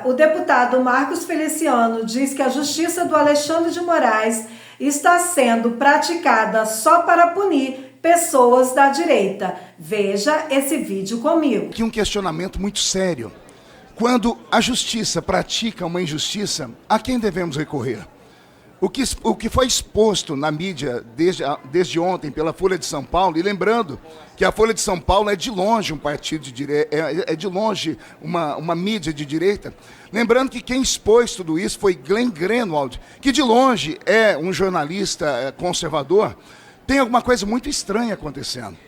o deputado Marcos Feliciano diz que a justiça do Alexandre de Moraes está sendo praticada só para punir pessoas da direita. Veja esse vídeo comigo. Aqui um questionamento muito sério. Quando a justiça pratica uma injustiça, a quem devemos recorrer? O que foi exposto na mídia desde ontem pela Folha de São Paulo, e lembrando que a Folha de São Paulo é de longe um partido de direita, é de longe uma mídia de direita, lembrando que quem expôs tudo isso foi Glenn Greenwald, que de longe é um jornalista conservador. Tem alguma coisa muito estranha acontecendo.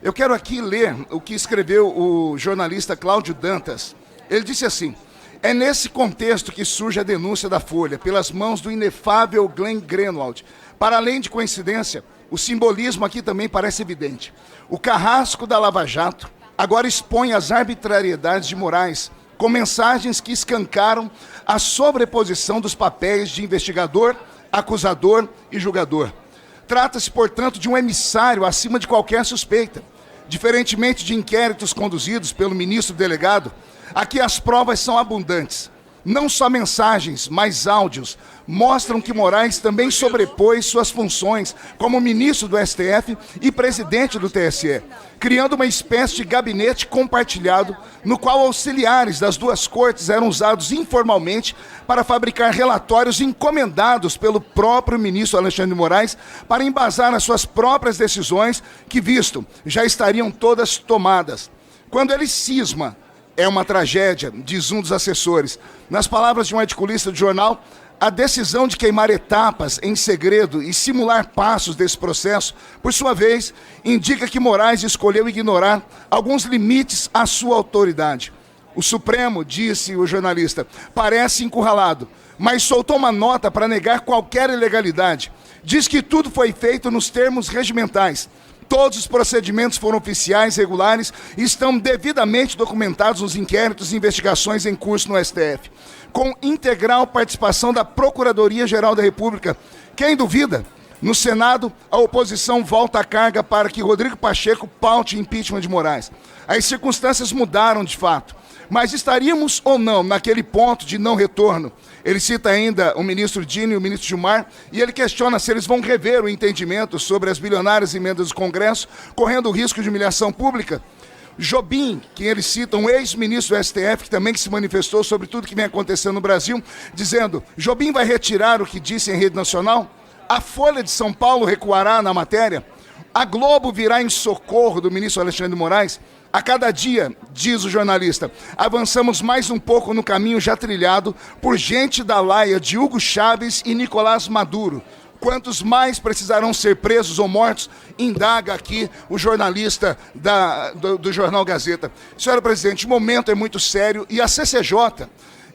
Eu quero aqui ler o que escreveu o jornalista Cláudio Dantas. Ele disse assim: é nesse contexto que surge a denúncia da Folha, pelas mãos do inefável Glenn Greenwald. Para além de coincidência, o simbolismo aqui também parece evidente. O carrasco da Lava Jato agora expõe as arbitrariedades de Moraes, com mensagens que escancaram a sobreposição dos papéis de investigador, acusador e julgador. Trata-se, portanto, de um emissário acima de qualquer suspeita. Diferentemente de inquéritos conduzidos pelo ministro delegado, aqui as provas são abundantes. Não só mensagens, mas áudios mostram que Moraes também sobrepôs suas funções como ministro do STF e presidente do TSE, criando uma espécie de gabinete compartilhado no qual auxiliares das duas cortes eram usados informalmente para fabricar relatórios encomendados pelo próprio ministro Alexandre de Moraes para embasar as suas próprias decisões que, visto, já estariam todas tomadas. Quando ele cisma, é uma tragédia, diz um dos assessores. Nas palavras de um articulista do jornal, a decisão de queimar etapas em segredo e simular passos desse processo, por sua vez, indica que Moraes escolheu ignorar alguns limites à sua autoridade. O Supremo, disse o jornalista, parece encurralado, mas soltou uma nota para negar qualquer ilegalidade. Diz que tudo foi feito nos termos regimentais. Todos os procedimentos foram oficiais, regulares e estão devidamente documentados nos inquéritos e investigações em curso no STF, com integral participação da Procuradoria-Geral da República. Quem duvida? No Senado, a oposição volta a carga para que Rodrigo Pacheco paute impeachment de Moraes. As circunstâncias mudaram de fato, mas estaríamos ou não naquele ponto de não retorno? Ele cita ainda o ministro Dino e o ministro Gilmar, e ele questiona se eles vão rever o entendimento sobre as bilionárias emendas do Congresso, correndo o risco de humilhação pública. Jobim, que ele cita, um ex-ministro do STF, que também se manifestou sobre tudo que vem acontecendo no Brasil, dizendo: Jobim vai retirar o que disse em rede nacional? A Folha de São Paulo recuará na matéria? A Globo virá em socorro do ministro Alexandre de Moraes? A cada dia, diz o jornalista, avançamos mais um pouco no caminho já trilhado por gente da laia de Hugo Chávez e Nicolás Maduro. Quantos mais precisarão ser presos ou mortos? Indaga aqui o jornalista do jornal Gazeta. Senhora presidente, o momento é muito sério e a CCJ,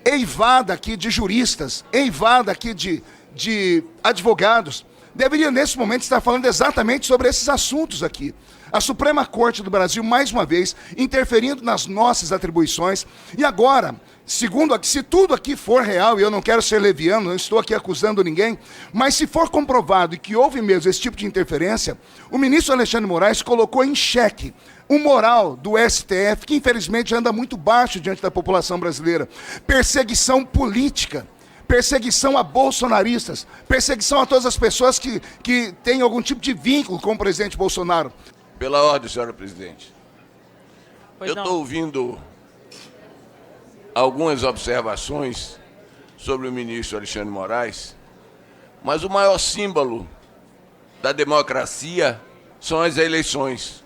eivada aqui de juristas, eivada aqui de advogados, deveria nesse momento estar falando exatamente sobre esses assuntos aqui. A Suprema Corte do Brasil, mais uma vez, interferindo nas nossas atribuições. E agora, segundo aqui, se tudo aqui for real, e eu não quero ser leviano, não estou aqui acusando ninguém, mas se for comprovado que houve mesmo esse tipo de interferência, o ministro Alexandre de Moraes colocou em xeque o moral do STF, que infelizmente anda muito baixo diante da população brasileira. Perseguição política. Perseguição a bolsonaristas, perseguição a todas as pessoas que têm algum tipo de vínculo com o presidente Bolsonaro. Pela ordem, senhora presidente. Pois eu não. estou ouvindo algumas observações sobre o ministro Alexandre de Moraes, mas o maior símbolo da democracia são as eleições.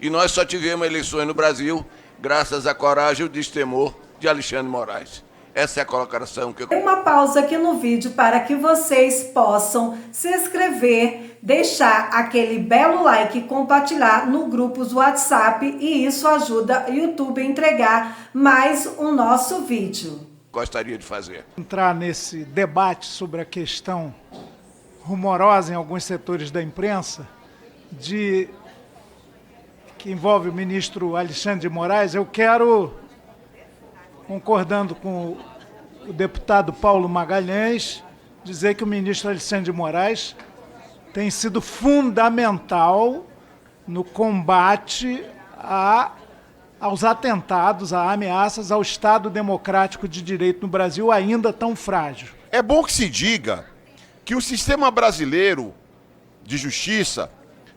E nós só tivemos eleições no Brasil graças à coragem e o destemor de Alexandre de Moraes. Essa é a colocação que eu... Tem uma pausa aqui no vídeo para que vocês possam se inscrever, deixar aquele belo like e compartilhar no grupo do WhatsApp, e isso ajuda o YouTube a entregar mais um nosso vídeo. Gostaria de fazer. Entrar nesse debate sobre a questão rumorosa em alguns setores da imprensa, que envolve o ministro Alexandre de Moraes, eu quero, concordando com o deputado Paulo Magalhães, dizer que o ministro Alexandre de Moraes tem sido fundamental no combate à aos atentados, a ameaças ao Estado democrático de direito no Brasil, ainda tão frágil. É bom que se diga que o sistema brasileiro de justiça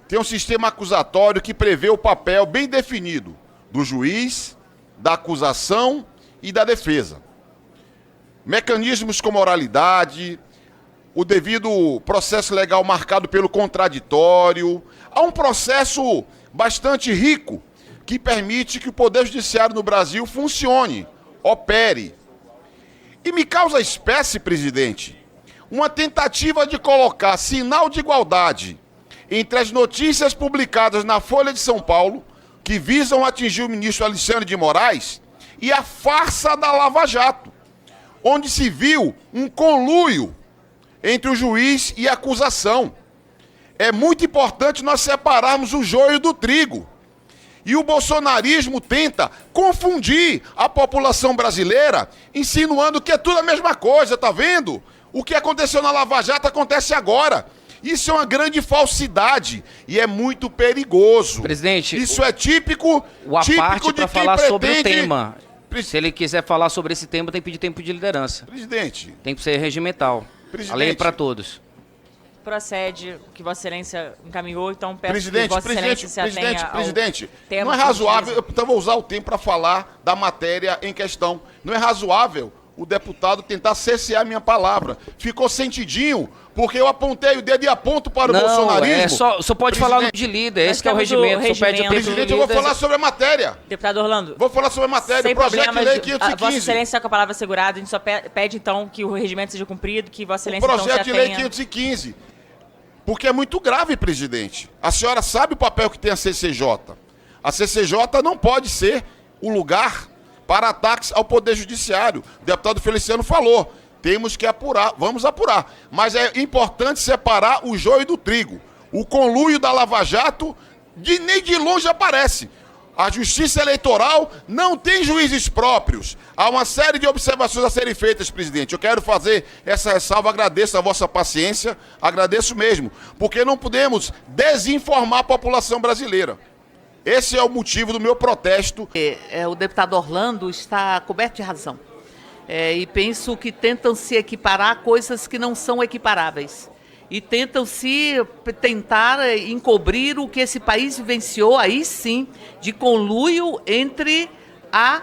tem um sistema acusatório que prevê o papel bem definido do juiz, da acusação e da defesa. Mecanismos como oralidade, o devido processo legal marcado pelo contraditório. Há um processo bastante rico que permite que o Poder Judiciário no Brasil funcione, opere. E me causa espécie, presidente, uma tentativa de colocar sinal de igualdade entre as notícias publicadas na Folha de São Paulo, que visam atingir o ministro Alexandre de Moraes, e a farsa da Lava Jato, onde se viu um conluio entre o juiz e a acusação. É muito importante nós separarmos o joio do trigo. E o bolsonarismo tenta confundir a população brasileira, insinuando que é tudo a mesma coisa, tá vendo? O que aconteceu na Lava Jato acontece agora. Isso é uma grande falsidade e é muito perigoso. Presidente, isso é típico a parte para falar sobre o tema. Pre- Se ele quiser falar sobre esse tema, tem que pedir tempo de liderança. Presidente. Tem que ser regimental. Presidente. A lei é para todos. Procede o que Vossa Excelência encaminhou, então peço Presidente, que Vossa Excelência se atenha ao presidente, tema não é que razoável, utiliza. então vou usar o tempo para falar da matéria em questão. Não é razoável o deputado tentar cercear minha palavra. Ficou sentidinho, porque eu apontei o dedo e aponto para o bolsonarismo. Só pode falar de líder, Nós esse que é o temos o regimento, só pede o tempo do Presidente, eu vou líder. falar sobre a matéria. Deputado Orlando, Vou falar sobre a matéria, sem o projeto problema, de lei Vossa 515. Excelência com a palavra assegurada, a gente só pede então que o regimento seja cumprido, que Vossa O Excelência então projeto se de lei atenha. 515. Porque é muito grave, presidente. A senhora sabe o papel que tem a CCJ. A CCJ não pode ser o lugar para ataques ao Poder Judiciário. O deputado Feliciano falou. Temos que apurar, vamos apurar. Mas é importante separar o joio do trigo. O conluio da Lava Jato nem de longe aparece. A Justiça Eleitoral não tem juízes próprios. Há uma série de observações a serem feitas, presidente. Eu quero fazer essa ressalva, agradeço a vossa paciência, agradeço mesmo, porque não podemos desinformar a população brasileira. Esse é o motivo do meu protesto. O deputado Orlando está coberto de razão. E penso que tentam se equiparar a coisas que não são equiparáveis. E tentam tentar encobrir o que esse país vivenciou, aí sim, de conluio entre a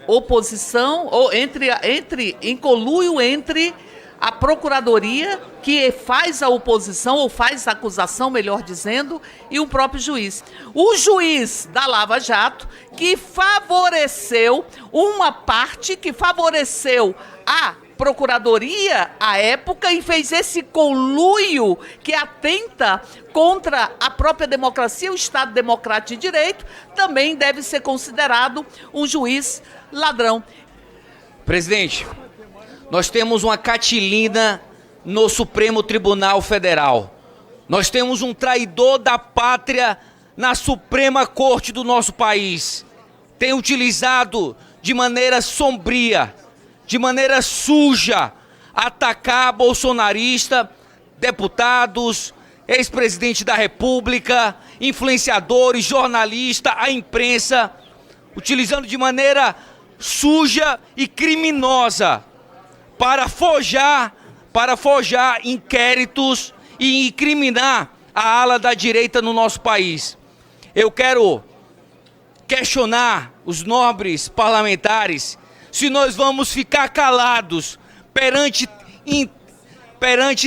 oposição, ou em conluio entre a Procuradoria, que faz a oposição, ou faz a acusação, melhor dizendo, e o próprio juiz. O juiz da Lava Jato, que favoreceu uma parte, que favoreceu a Procuradoria à época e fez esse conluio que atenta contra a própria democracia, o Estado Democrático de Direito, também deve ser considerado um juiz ladrão. Presidente, nós temos uma catilina no Supremo Tribunal Federal. Nós temos um traidor da pátria na Suprema Corte do nosso país. Tem utilizado de maneira sombria, de maneira suja, atacar bolsonarista, deputados, ex-presidente da República, influenciadores, jornalistas, a imprensa, utilizando de maneira suja e criminosa para forjar inquéritos e incriminar a ala da direita no nosso país. Eu quero questionar os nobres parlamentares se nós vamos ficar calados perante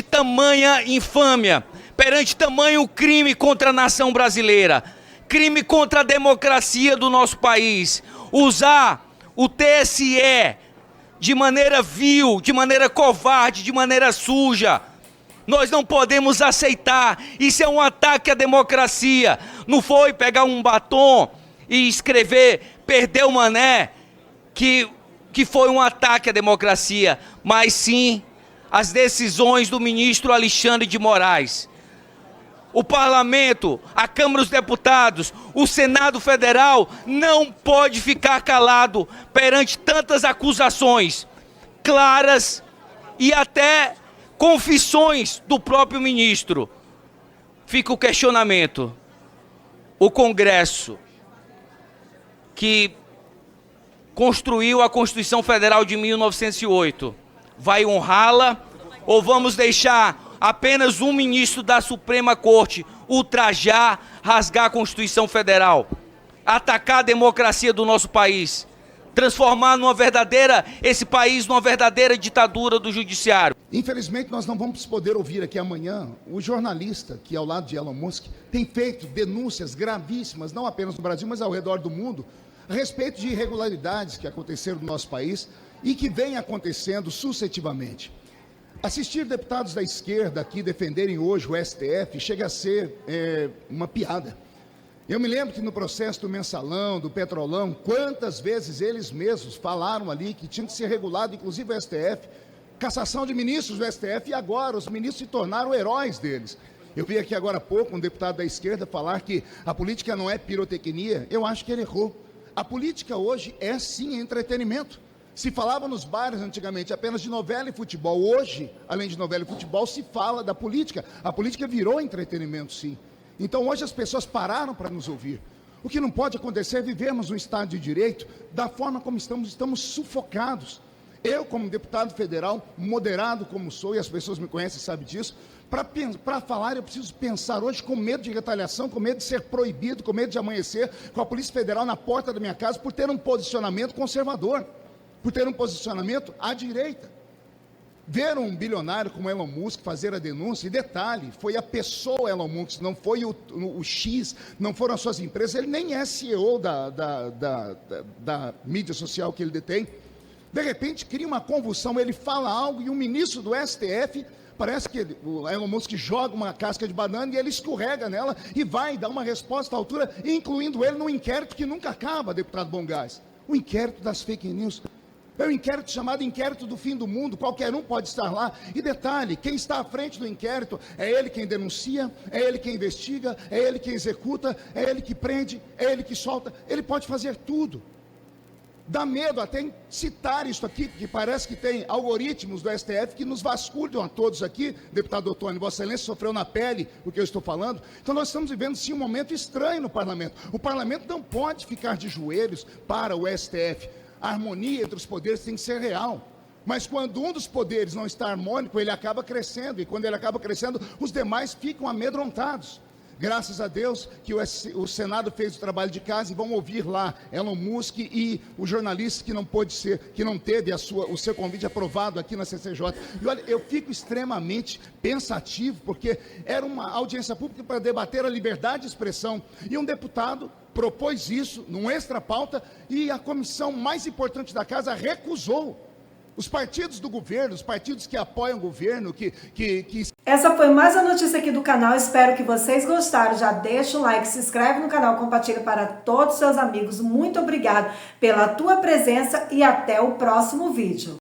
tamanha infâmia, perante tamanho crime contra a nação brasileira, crime contra a democracia do nosso país, usar o TSE de maneira vil, de maneira covarde, de maneira suja. Nós não podemos aceitar, isso é um ataque à democracia. Não foi pegar um batom e escrever "perdeu Mané", que foi um ataque à democracia, mas sim as decisões do ministro Alexandre de Moraes. O Parlamento, a Câmara dos Deputados, o Senado Federal não pode ficar calado perante tantas acusações claras e até confissões do próprio ministro. Fica o questionamento. O Congresso que construiu a Constituição Federal de 1908, vai honrá-la ou vamos deixar apenas um ministro da Suprema Corte ultrajar, rasgar a Constituição Federal, atacar a democracia do nosso país, transformar esse país numa verdadeira ditadura do judiciário? Infelizmente, nós não vamos poder ouvir aqui amanhã o jornalista que, ao lado de Elon Musk, tem feito denúncias gravíssimas, não apenas no Brasil, mas ao redor do mundo, a respeito de irregularidades que aconteceram no nosso país e que vêm acontecendo sucessivamente. Assistir deputados da esquerda aqui defenderem hoje o STF chega a ser uma piada. Eu me lembro que no processo do Mensalão, do Petrolão, quantas vezes eles mesmos falaram ali que tinha que ser regulado, inclusive o STF, cassação de ministros do STF, e agora os ministros se tornaram heróis deles. Eu vi aqui agora há pouco um deputado da esquerda falar que a política não é pirotecnia. Eu acho que ele errou. A política hoje é sim entretenimento. Se falava nos bares antigamente apenas de novela e futebol, hoje, além de novela e futebol, se fala da política. A política virou entretenimento, sim. Então hoje as pessoas pararam para nos ouvir. O que não pode acontecer é vivermos um Estado de Direito da forma como estamos sufocados. Eu, como deputado federal, moderado como sou, e as pessoas me conhecem e sabem disso, para falar eu preciso pensar hoje com medo de retaliação, com medo de ser proibido, com medo de amanhecer com a Polícia Federal na porta da minha casa por ter um posicionamento conservador, por ter um posicionamento à direita. Ver um bilionário como Elon Musk fazer a denúncia, e detalhe, foi a pessoa Elon Musk, não foi o X, não foram as suas empresas, ele nem é CEO da mídia social que ele detém. De repente cria uma convulsão, ele fala algo e o ministro do STF, parece que o Elon Musk joga uma casca de banana e ele escorrega nela e vai dar uma resposta à altura, incluindo ele num inquérito que nunca acaba, deputado Bongás, o inquérito das fake news. É um inquérito chamado inquérito do fim do mundo, qualquer um pode estar lá. E detalhe, quem está à frente do inquérito é ele quem denuncia, é ele quem investiga, é ele quem executa, é ele que prende, é ele que solta, ele pode fazer tudo. Dá medo até em citar isso aqui, porque parece que tem algoritmos do STF que nos vasculham a todos aqui. Deputado Ottoni, Vossa Excelência sofreu na pele o que eu estou falando. Então nós estamos vivendo sim um momento estranho no parlamento. O parlamento não pode ficar de joelhos para o STF. A harmonia entre os poderes tem que ser real. Mas quando um dos poderes não está harmônico, ele acaba crescendo. E quando ele acaba crescendo, os demais ficam amedrontados. Graças a Deus que o Senado fez o trabalho de casa e vão ouvir lá Elon Musk e o jornalista que não pôde ser, que não teve o seu convite aprovado aqui na CCJ. E olha, eu fico extremamente pensativo, porque era uma audiência pública para debater a liberdade de expressão. E um deputado propôs isso num extra pauta e a comissão mais importante da casa recusou. Os partidos do governo, os partidos que apoiam o governo, Essa foi mais uma notícia aqui do canal, espero que vocês gostaram. Já deixa o like, se inscreve no canal, compartilha para todos os seus amigos. Muito obrigado pela tua presença e até o próximo vídeo.